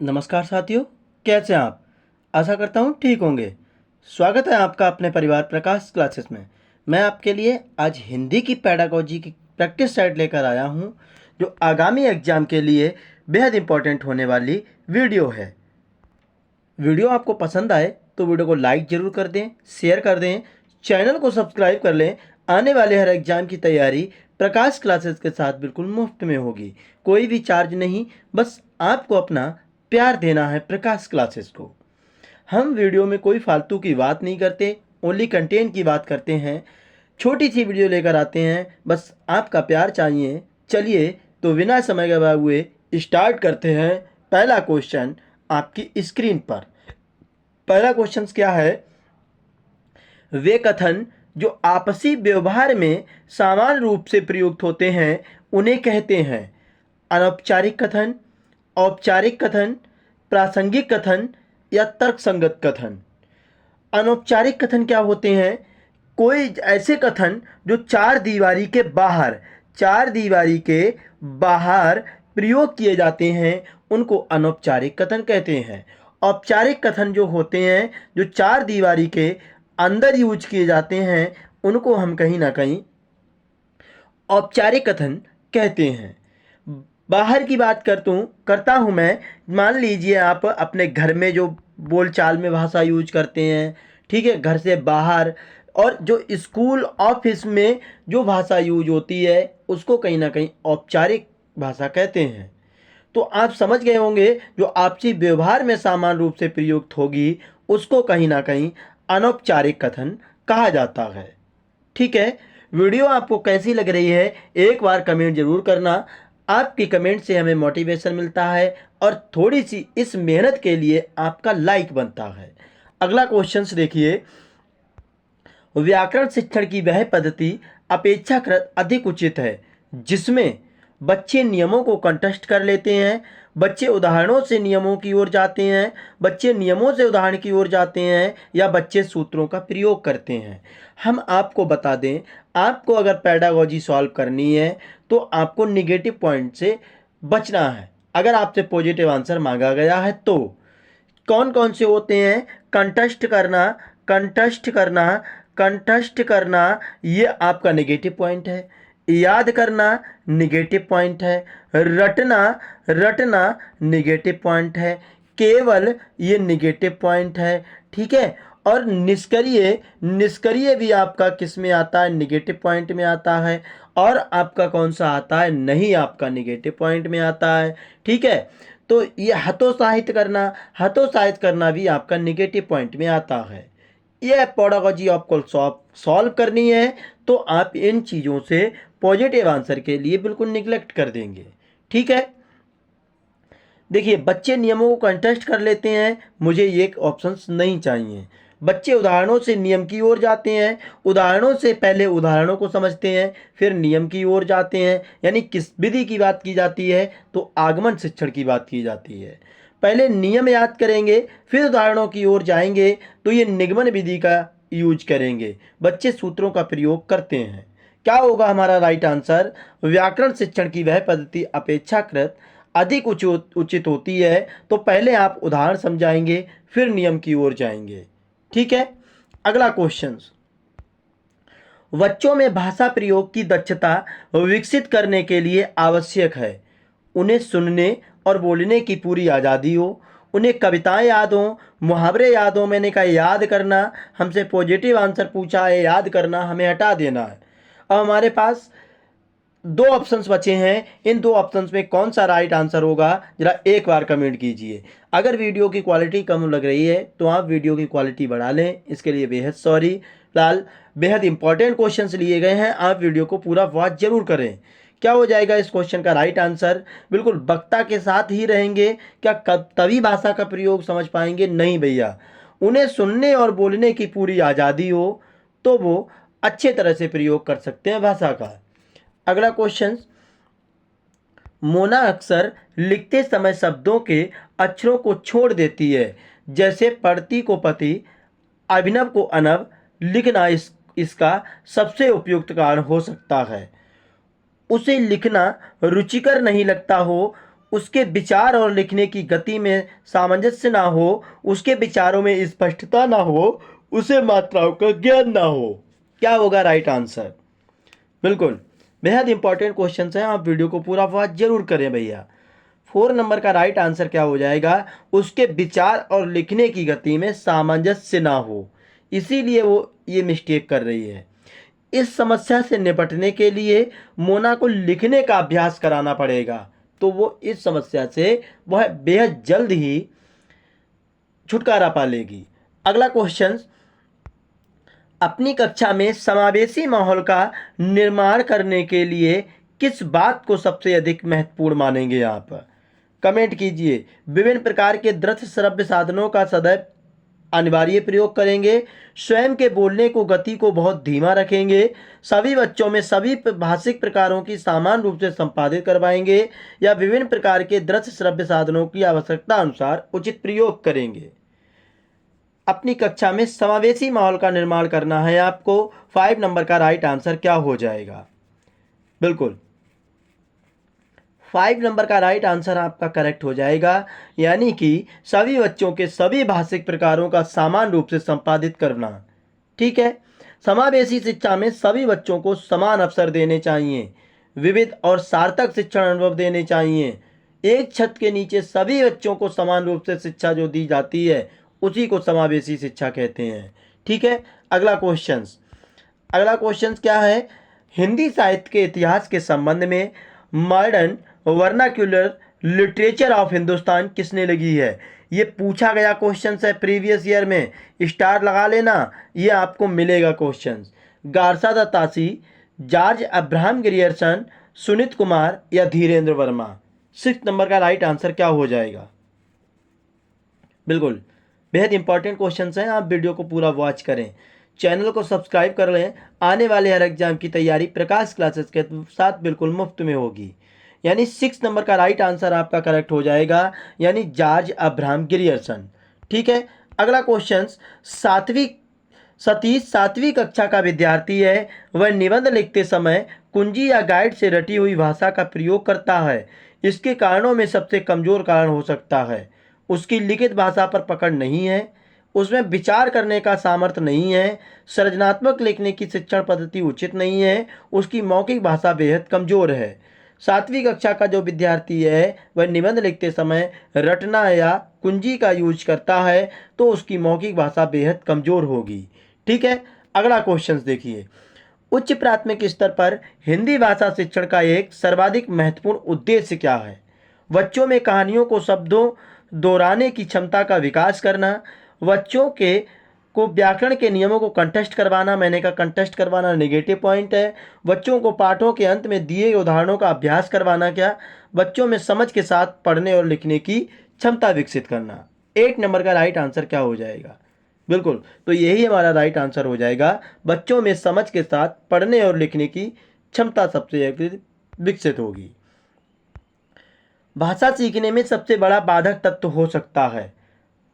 नमस्कार साथियों, कैसे हैं आप? आशा करता हूँ ठीक होंगे। स्वागत है आपका अपने परिवार प्रकाश क्लासेस में। मैं आपके लिए आज हिंदी की पेडागोजी की प्रैक्टिस सेट लेकर आया हूँ, जो आगामी एग्जाम के लिए बेहद इम्पोर्टेंट होने वाली वीडियो है। वीडियो आपको पसंद आए तो वीडियो को लाइक ज़रूर कर दें, शेयर कर दें, चैनल को सब्सक्राइब कर लें। आने वाले हर एग्जाम की तैयारी प्रकाश क्लासेस के साथ बिल्कुल मुफ्त में होगी। कोई भी चार्ज नहीं, बस आपको अपना प्यार देना है प्रकाश क्लासेस को। हम वीडियो में कोई फालतू की बात नहीं करते, ओनली कंटेंट की बात करते हैं। छोटी सी वीडियो लेकर आते हैं, बस आपका प्यार चाहिए। चलिए तो बिना समय गवाए हुए स्टार्ट करते हैं। पहला क्वेश्चन आपकी स्क्रीन पर। पहला क्वेश्चन क्या है? वे कथन जो आपसी व्यवहार में समान रूप से प्रयुक्त होते हैं उन्हें कहते हैं अनौपचारिक कथन, औपचारिक कथन, प्रासंगिक कथन या तर्कसंगत कथन। अनौपचारिक कथन क्या होते हैं? कोई ऐसे कथन जो चार दीवारी के बाहर प्रयोग किए जाते हैं उनको अनौपचारिक कथन कहते हैं। औपचारिक कथन जो होते हैं, जो चार दीवारी के अंदर यूज किए जाते हैं, उनको हम कहीं ना कहीं औपचारिक कथन कहते हैं। बाहर की बात करता हूँ मैं। मान लीजिए आप अपने घर में जो बोलचाल में भाषा यूज करते हैं, ठीक है, घर से बाहर और जो स्कूल ऑफिस में जो भाषा यूज होती है उसको कहीं ना कहीं औपचारिक भाषा कहते हैं। तो आप समझ गए होंगे, जो आपसी व्यवहार में समान रूप से प्रयुक्त होगी उसको कहीं ना कहीं अनौपचारिक कथन कहा जाता है। ठीक है, वीडियो आपको कैसी लग रही है एक बार कमेंट जरूर करना। आपकी कमेंट से हमें मोटिवेशन मिलता है और थोड़ी सी इस मेहनत के लिए आपका लाइक बनता है। अगला क्वेश्चन देखिए। व्याकरण शिक्षण की वह पद्धति अपेक्षाकृत अधिक उचित है जिसमें बच्चे नियमों को कंठस्थ कर लेते हैं, बच्चे उदाहरणों से नियमों की ओर जाते हैं, बच्चे नियमों से उदाहरण की ओर जाते हैं या बच्चे सूत्रों का प्रयोग करते हैं। हम आपको बता दें, आपको अगर पेडागोजी सॉल्व करनी है तो आपको निगेटिव पॉइंट से बचना है। अगर आपसे पॉजिटिव आंसर मांगा गया है तो कौन कौन से होते हैं? कंठस्थ करना, कंठस्थ करना, कंठस्थ करना, ये आपका नेगेटिव पॉइंट है। याद करना निगेटिव पॉइंट है। रटना, रटना निगेटिव पॉइंट है। केवल ये निगेटिव पॉइंट है। ठीक है, और निष्क्रिय, निष्क्रिय भी आपका किस में आता है? निगेटिव पॉइंट में आता है। और आपका कौन सा आता है? नहीं, आपका निगेटिव पॉइंट में आता है। ठीक है, तो ये हतोत्साहित करना, हतोत्साहित करना भी आपका निगेटिव पॉइंट में आता है। ये पेडागोजी आपको सॉल्व करनी है तो आप इन चीज़ों से पॉजिटिव आंसर के लिए बिल्कुल निगलेक्ट कर देंगे। ठीक है, देखिए, बच्चे नियमों को कंटेस्ट कर लेते हैं, मुझे ये ऑप्शंस नहीं चाहिए। बच्चे उदाहरणों से नियम की ओर जाते हैं, उदाहरणों से पहले उदाहरणों को समझते हैं फिर नियम की ओर जाते हैं। यानी किस विधि की बात की जाती है? तो आगमन शिक्षण की बात की जाती है। पहले नियम याद करेंगे फिर उदाहरणों की ओर जाएंगे तो ये निगमन विधि का यूज करेंगे। बच्चे सूत्रों का प्रयोग करते हैं। क्या होगा हमारा राइट आंसर? व्याकरण शिक्षण की वह पद्धति अपेक्षाकृत अधिक उचित होती है। तो पहले आप उदाहरण समझाएंगे फिर नियम की ओर जाएंगे। ठीक है, अगला क्वेश्चन। बच्चों में भाषा प्रयोग की दक्षता विकसित करने के लिए आवश्यक है उन्हें सुनने और बोलने की पूरी आज़ादी हो, उन्हें कविताएं याद हों, मुहावरे याद हों। मैंने कहा याद करना, हमसे पॉजिटिव आंसर पूछा है, याद करना हमें हटा देना है। अब हमारे पास दो ऑप्शंस बचे हैं, इन दो ऑप्शंस में कौन सा राइट आंसर होगा जरा एक बार कमेंट कीजिए। अगर वीडियो की क्वालिटी कम लग रही है तो आप वीडियो की क्वालिटी बढ़ा लें, इसके लिए बेहद सॉरी। फिलहाल बेहद इंपॉर्टेंट क्वेश्चंस लिए गए हैं, आप वीडियो को पूरा वॉच जरूर करें। क्या हो जाएगा इस क्वेश्चन का राइट आंसर? बिल्कुल वक्ता के साथ ही रहेंगे क्या कब तभी भाषा का प्रयोग समझ पाएंगे? नहीं भैया, उन्हें सुनने और बोलने की पूरी आज़ादी हो तो वो अच्छे तरह से प्रयोग कर सकते हैं भाषा का। अगला क्वेश्चन। मोना अक्सर लिखते समय शब्दों के अक्षरों को छोड़ देती है, जैसे पढ़ती को पति, अभिनव को अनव। लिखना इसका सबसे उपयुक्त कारण हो सकता है। उसे लिखना रुचिकर नहीं लगता हो, उसके विचार और लिखने की गति में सामंजस्य ना हो, उसके विचारों में स्पष्टता ना हो, उसे मात्राओं का ज्ञान ना हो। क्या होगा राइट आंसर? बिल्कुल बेहद इंपॉर्टेंट क्वेश्चन है, आप वीडियो को पूरा वॉच जरूर करें भैया। 4 नंबर का राइट आंसर क्या हो जाएगा? उसके विचार और लिखने की गति में सामंजस्य ना हो, इसीलिए वो ये मिस्टेक कर रही है। इस समस्या से निपटने के लिए मोना को लिखने का अभ्यास कराना पड़ेगा, तो वो इस समस्या से वह बेहद जल्द ही छुटकारा पा लेगी। अगला क्वेश्चन, अपनी कक्षा में समावेशी माहौल का निर्माण करने के लिए किस बात को सबसे अधिक महत्वपूर्ण मानेंगे आप? कमेंट कीजिए। विभिन्न प्रकार के दृश्य श्रव्य साधनों का सदैव अनिवार्य प्रयोग करेंगे, स्वयं के बोलने को गति को बहुत धीमा रखेंगे, सभी बच्चों में सभी भाषिक प्रकारों की समान रूप से संपादित करवाएंगे, या विभिन्न प्रकार के दृश्य श्रव्य साधनों की आवश्यकता अनुसार उचित प्रयोग करेंगे। अपनी कक्षा में समावेशी माहौल का निर्माण करना है आपको। 5 नंबर का राइट आंसर क्या हो जाएगा? बिल्कुल 5 नंबर का राइट आंसर आपका करेक्ट हो जाएगा, यानी कि सभी बच्चों के सभी भाषिक प्रकारों का समान रूप से संपादित करना। ठीक है, समावेशी शिक्षा में सभी बच्चों को समान अवसर देने चाहिए, विविध और सार्थक शिक्षण अनुभव देने चाहिए। एक छत के नीचे सभी बच्चों को समान रूप से शिक्षा जो दी जाती है उसी को समावेशी शिक्षा कहते हैं। ठीक है, अगला क्वेश्चन क्या है? हिंदी साहित्य के इतिहास के संबंध में modern vernacular literature of Hindustan किसने लिखी है? ये पूछा गया क्वेश्चन है प्रीवियस ईयर में, स्टार लगा लेना, ये आपको मिलेगा question. Garcin de Tassy, George Abraham Grierson, Sunit Kumar या धीरेन्द्र वर्मा? 6 नंबर का राइट आंसर क्या हो जाएगा? बिल्कुल बेहद इंपॉर्टेंट क्वेश्चन हैं, आप वीडियो को पूरा वॉच करें, चैनल को सब्सक्राइब कर लें। आने वाले हर एग्जाम की तैयारी प्रकाश क्लासेस के साथ बिल्कुल मुफ्त में होगी। यानी 6 नंबर का राइट आंसर आपका करेक्ट हो जाएगा, यानी जॉर्ज अब्राहम ग्रियर्सन। ठीक है, अगला क्वेश्चन, सतीश 7वीं कक्षा का विद्यार्थी है, वह निबंध लिखते समय कुंजी या गाइड से रटी हुई भाषा का प्रयोग करता है। इसके कारणों में सबसे कमजोर कारण हो सकता है उसकी लिखित भाषा पर पकड़ नहीं है, उसमें विचार करने का सामर्थ्य नहीं है, सृजनात्मक लिखने की शिक्षण पद्धति उचित नहीं है, उसकी मौखिक भाषा बेहद कमजोर है। 7वीं कक्षा का जो विद्यार्थी है वह निबंध लिखते समय रटना या कुंजी का यूज करता है, तो उसकी मौखिक भाषा बेहद कमजोर होगी। ठीक है, अगला क्वेश्चन देखिए, उच्च प्राथमिक स्तर पर हिंदी भाषा शिक्षण का एक सर्वाधिक महत्वपूर्ण उद्देश्य क्या है? बच्चों में कहानियों को शब्दों दोहराने की क्षमता का विकास करना, बच्चों को व्याकरण के नियमों को कंठस्थ करवाना। मैंने कहा कंठस्थ करवाना नेगेटिव पॉइंट है। बच्चों को पाठों के अंत में दिए उदाहरणों का अभ्यास करवाना। क्या? बच्चों में समझ के साथ पढ़ने और लिखने की क्षमता विकसित करना। 8 नंबर का राइट आंसर क्या हो जाएगा? बिल्कुल, तो यही हमारा राइट आंसर हो जाएगा, बच्चों में समझ के साथ पढ़ने और लिखने की क्षमता सबसे विकसित होगी। भाषा सीखने में सबसे बड़ा बाधक तत्व हो सकता है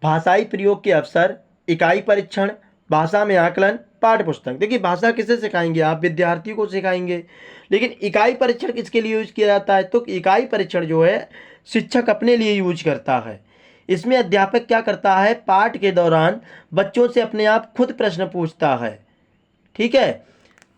भाषाई प्रयोग के अवसर, इकाई परीक्षण, भाषा में आकलन, पाठ्य पुस्तक। देखिए, भाषा किसे सिखाएंगे आप? विद्यार्थी को सिखाएंगे, लेकिन इकाई परीक्षण किसके लिए यूज किया जाता है? तो इकाई परीक्षण जो है शिक्षक अपने लिए यूज करता है। इसमें अध्यापक क्या करता है? पाठ के दौरान बच्चों से अपने आप खुद प्रश्न पूछता है। ठीक है,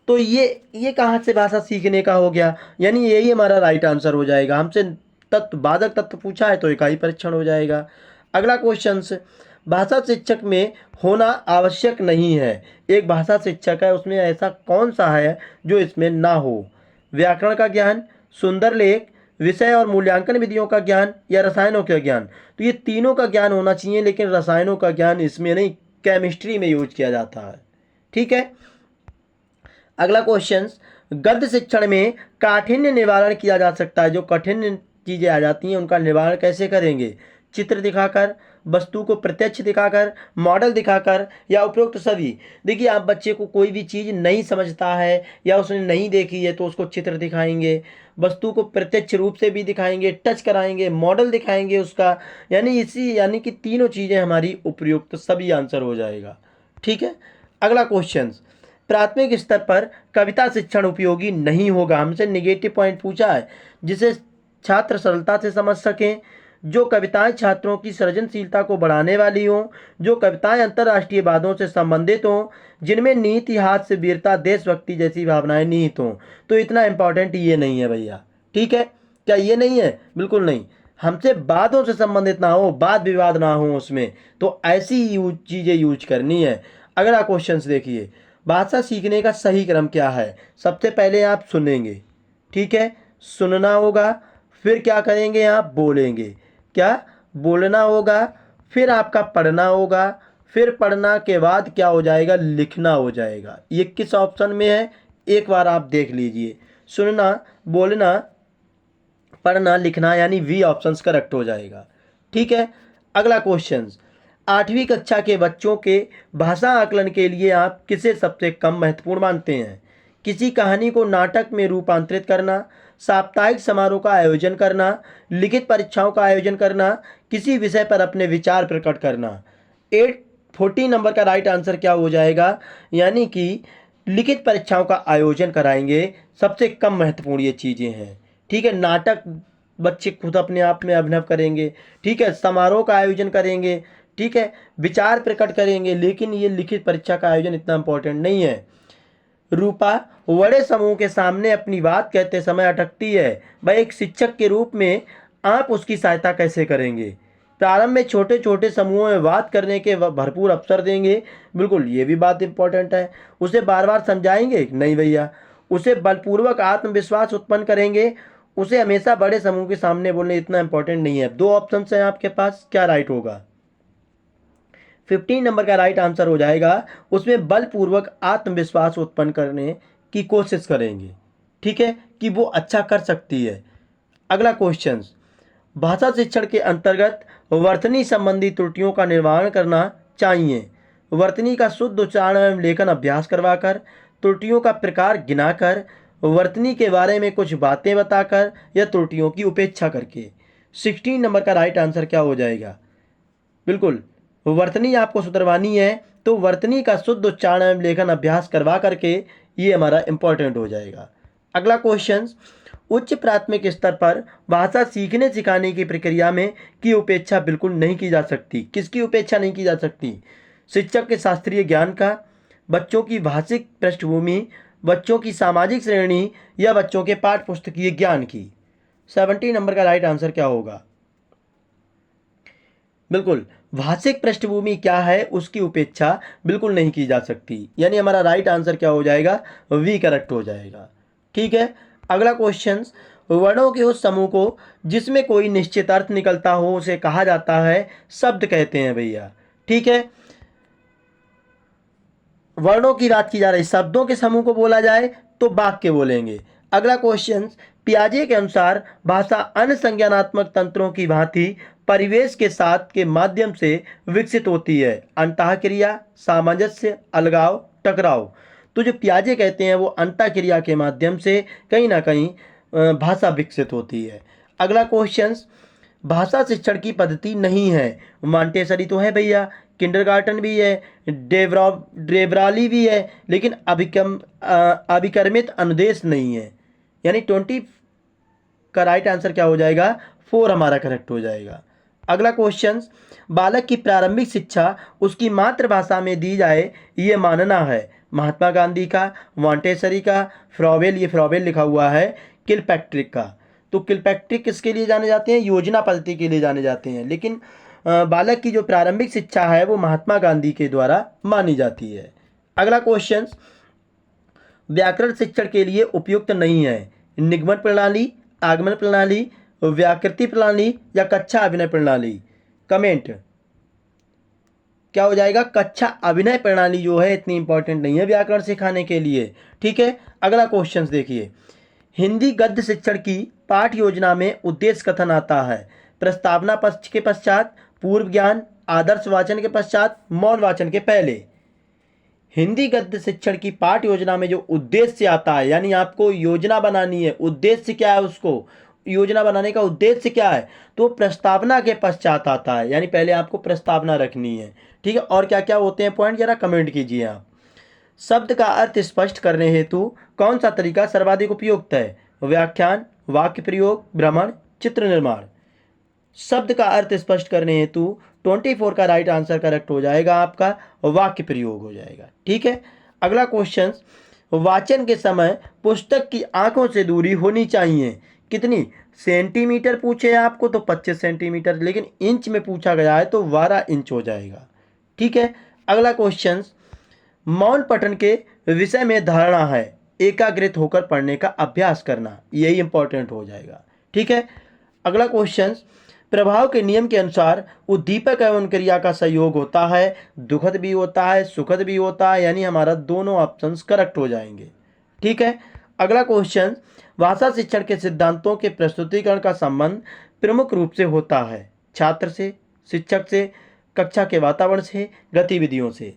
तो ये कहाँ से भाषा सीखने का हो गया? यानी यही हमारा राइट आंसर हो जाएगा। हमसे बाधक तत्व पूछा है तो इकाई परीक्षण हो जाएगा। अगला क्वेश्चन, भाषा शिक्षक में होना आवश्यक नहीं है। एक भाषा शिक्षक है, उसमें ऐसा कौन सा है जो इसमें ना हो? व्याकरण का ज्ञान, सुंदर लेख, विषय और मूल्यांकन विधियों का ज्ञान, या रसायनों का ज्ञान? तो ये तीनों का ज्ञान होना चाहिए, लेकिन रसायनों का ज्ञान इसमें नहीं, केमिस्ट्री में यूज किया जाता है। ठीक है, अगला क्वेश्चन, गद्य शिक्षण में काठिन्य निवारण किया जा सकता है। जो कठिन चीजें आ जाती हैं उनका निवारण कैसे करेंगे? चित्र दिखाकर, वस्तु को प्रत्यक्ष दिखाकर, मॉडल दिखाकर, या उपरोक्त सभी। देखिए, आप बच्चे को कोई भी चीज़ नहीं समझता है या उसने नहीं देखी है तो उसको चित्र दिखाएंगे, वस्तु को प्रत्यक्ष रूप से भी दिखाएंगे, टच कराएंगे, मॉडल दिखाएंगे उसका। यानी कि तीनों चीज़ें हमारी उपयुक्त, सभी आंसर हो जाएगा। ठीक है, अगला क्वेश्चन, प्राथमिक स्तर पर कविता शिक्षण उपयोगी नहीं होगा। हमसे नेगेटिव पॉइंट पूछा है, जिसे छात्र सरलता से समझ सकें, जो कविताएं छात्रों की सृजनशीलता को बढ़ाने वाली हों, जो कविताएं अंतर्राष्ट्रीय वादों से संबंधित हों, जिनमें नीति, हास्य, वीरता, देशभक्ति जैसी भावनाएं निहित हों। तो इतना इम्पोर्टेंट ये नहीं है भैया, ठीक है। क्या ये नहीं है? बिल्कुल नहीं। हमसे वादों से संबंधित ना हो, वाद विवाद ना हो उसमें, तो ऐसी चीज़ें यूज करनी है। अगला क्वेश्चन देखिए, भाषा सीखने का सही क्रम क्या है? सबसे पहले आप सुनेंगे, ठीक है, सुनना होगा, फिर क्या करेंगे आप? बोलेंगे। क्या? बोलना होगा, फिर आपका पढ़ना होगा, फिर पढ़ना के बाद क्या हो जाएगा? लिखना हो जाएगा। ये किस ऑप्शन में है? एक बार आप देख लीजिए, सुनना, बोलना, पढ़ना, लिखना, यानी वी ऑप्शंस करेक्ट हो जाएगा, ठीक है। अगला क्वेश्चन, 8वीं कक्षा के बच्चों के भाषा आकलन के लिए आप किसे सबसे कम महत्वपूर्ण मानते हैं? किसी कहानी को नाटक में रूपांतरित करना, साप्ताहिक समारोह का आयोजन करना, लिखित परीक्षाओं का आयोजन करना, किसी विषय पर अपने विचार प्रकट करना। 14 नंबर का राइट आंसर क्या हो जाएगा? यानी कि लिखित परीक्षाओं का आयोजन कराएंगे, सबसे कम महत्वपूर्ण ये चीज़ें हैं, ठीक है। नाटक बच्चे खुद अपने आप में अभिनव करेंगे, ठीक है, समारोह का आयोजन करेंगे, ठीक है, विचार प्रकट करेंगे, लेकिन ये लिखित परीक्षा का आयोजन इतना इम्पोर्टेंट नहीं है। रूपा बड़े समूह के सामने अपनी बात कहते समय अटकती है, वह एक शिक्षक के रूप में आप उसकी सहायता कैसे करेंगे? प्रारंभ में छोटे छोटे समूहों में बात करने के भरपूर अवसर देंगे, बिल्कुल ये भी बात इंपॉर्टेंट है। उसे बार बार समझाएंगे? नहीं भैया। उसे बलपूर्वक आत्मविश्वास उत्पन्न करेंगे? उसे हमेशा बड़े समूह के सामने बोलने इतना इंपॉर्टेंट नहीं है। 2 ऑप्शन हैं आपके पास, क्या राइट होगा? 15 नंबर का राइट आंसर हो जाएगा, उसमें बलपूर्वक आत्मविश्वास उत्पन्न करने की कोशिश करेंगे, ठीक है, कि वो अच्छा कर सकती है। अगला क्वेश्चन, भाषा शिक्षण के अंतर्गत वर्तनी संबंधी त्रुटियों का निर्वहन करना चाहिए। वर्तनी का शुद्ध उच्चारण एवं लेखन अभ्यास करवाकर, त्रुटियों का प्रकार गिनाकर, वर्तनी के बारे में कुछ बातें बताकर, या त्रुटियों की उपेक्षा करके। 16 नंबर का राइट आंसर क्या हो जाएगा? बिल्कुल, वर्तनी आपको सुधरवानी है, तो वर्तनी का शुद्ध उच्चारण एवं लेखन अभ्यास करवा करके ये हमारा इंपॉर्टेंट हो जाएगा। अगला क्वेश्चन, उच्च प्राथमिक स्तर पर भाषा सीखने सिखाने की प्रक्रिया में की उपेक्षा बिल्कुल नहीं की जा सकती। किसकी उपेक्षा नहीं की जा सकती? शिक्षक के शास्त्रीय ज्ञान का, बच्चों की भाषिक पृष्ठभूमि, बच्चों की सामाजिक श्रेणी, या बच्चों के पाठ्य पुस्तकीय ज्ञान की। 17 नंबर का राइट आंसर क्या होगा? बिल्कुल, भाषिक पृष्ठभूमि क्या है उसकी उपेक्षा बिल्कुल नहीं की जा सकती, यानी हमारा राइट आंसर क्या हो जाएगा? वी करेक्ट हो जाएगा, ठीक है। अगला क्वेश्चन, वर्णों के उस समूह को जिसमें कोई निश्चित अर्थ निकलता हो उसे कहा जाता है शब्द कहते हैं भैया, ठीक है। वर्णों की बात की जा रही, शब्दों के समूह को बोला जाए तो वाक्य बोलेंगे। अगला क्वेश्चन, पियाजे के अनुसार भाषा अन्य संज्ञानात्मक तंत्रों की भांति परिवेश के साथ के माध्यम से विकसित होती है। अंतःक्रिया, सामंजस्य, अलगाव, टकराव। तो जो पियाजे कहते हैं वो अंतःक्रिया के माध्यम से कहीं ना कहीं भाषा विकसित होती है। अगला क्वेश्चन, भाषा शिक्षण की पद्धति नहीं है। मॉन्टेसरी तो है भैया, किंडरगार्टन भी है, डेब्राली भी है, लेकिन अभिकर्मित अनुदेश नहीं है, यानी 20 का राइट आंसर क्या हो जाएगा? 4 हमारा करेक्ट हो जाएगा। अगला क्वेश्चन, बालक की प्रारंभिक शिक्षा उसकी मातृभाषा में दी जाए ये मानना है। महात्मा गांधी का, मॉन्टेसरी का, फ्रॉवेल, ये फ्रॉवेल लिखा हुआ है, किलपैट्रिक का। तो किलपैट्रिक किसके लिए जाने जाते हैं? योजना पद्धति के लिए जाने जाते हैं, लेकिन बालक की जो प्रारंभिक शिक्षा है वो महात्मा गांधी के द्वारा मानी जाती है। अगला क्वेश्चन, व्याकरण शिक्षण के लिए उपयुक्त नहीं है। निगमन प्रणाली, आगमन प्रणाली, व्याकृति प्रणाली, या कक्षा अभिनय प्रणाली। कमेंट क्या हो जाएगा? कक्षा अभिनय प्रणाली जो है इतनी इंपॉर्टेंट नहीं है व्याकरण सिखाने के लिए, ठीक है। अगला क्वेश्चन देखिए, हिंदी गद्य शिक्षण की पाठ योजना में उद्देश्य कथन आता है। प्रस्तावना पक्ष के पश्चात, पूर्व ज्ञान, आदर्श वाचन के पश्चात, मौन वाचन के पहले। हिंदी गद्य शिक्षण की पाठ योजना में जो उद्देश्य आता है, यानी आपको योजना बनानी है, उद्देश्य क्या है, उसको योजना बनाने का उद्देश्य क्या है, तो प्रस्तावना के पश्चात आता है, यानी पहले आपको प्रस्तावना रखनी है, ठीक है। और क्या क्या होते हैं पॉइंट, जरा कमेंट कीजिए आप। शब्द का अर्थ स्पष्ट करने हेतु कौन सा तरीका सर्वाधिक उपयुक्त है? व्याख्यान, वाक्य प्रयोग, भ्रमण, चित्र निर्माण। शब्द का अर्थ स्पष्ट करने हेतु 24 का राइट आंसर करेक्ट हो जाएगा आपका, वाक्य प्रयोग हो जाएगा। ठीक है, अगला क्वेश्चन, वाचन के समय पुस्तक की आंखों से दूरी होनी चाहिए कितनी सेंटीमीटर पूछे आपको तो 25 सेंटीमीटर, लेकिन इंच में पूछा गया है तो 12 इंच हो जाएगा। ठीक है, अगला क्वेश्चन, मौन पठन के विषय में धारणा है एकाग्रित होकर पढ़ने का अभ्यास करना, यही इंपॉर्टेंट हो जाएगा। ठीक है, अगला क्वेश्चन, प्रभाव के नियम के अनुसार उद्दीपक एवं क्रिया का संयोग होता है, दुखद भी होता है सुखद भी होता है, यानी हमारा दोनों ऑप्शंस करेक्ट हो जाएंगे। ठीक है, अगला क्वेश्चन, भाषा शिक्षण के सिद्धांतों के प्रस्तुतिकरण का संबंध प्रमुख रूप से होता है छात्र से, शिक्षक से, कक्षा के वातावरण से, गतिविधियों से।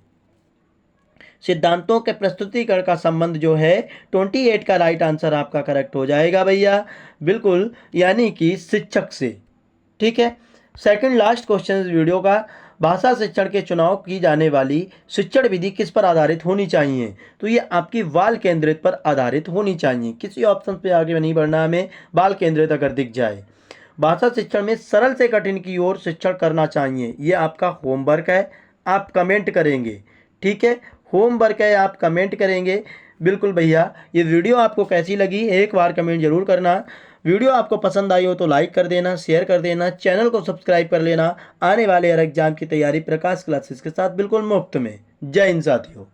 सिद्धांतों के प्रस्तुतिकरण का संबंध जो है 28 का राइट आंसर आपका करेक्ट हो जाएगा भैया, बिल्कुल, यानी कि शिक्षक से। ठीक है, सेकंड लास्ट क्वेश्चन इस वीडियो का, भाषा शिक्षण के चुनाव की जाने वाली शिक्षण विधि किस पर आधारित होनी चाहिए, तो ये आपकी बाल केंद्रित पर आधारित होनी चाहिए, किसी ऑप्शन पे आगे नहीं बढ़ना हमें, बाल केंद्रित अगर दिख जाए। भाषा शिक्षण में सरल से कठिन की ओर शिक्षण करना चाहिए, ये आपका होमवर्क है, आप कमेंट करेंगे। ठीक है, होमवर्क है, आप कमेंट करेंगे। बिल्कुल भैया, ये वीडियो आपको कैसी लगी एक बार कमेंट जरूर करना। वीडियो आपको पसंद आई हो तो लाइक कर देना, शेयर कर देना, चैनल को सब्सक्राइब कर लेना। आने वाले हर एग्जाम की तैयारी प्रकाश क्लासेस के साथ बिल्कुल मुफ्त में। जय हिंद साथियों।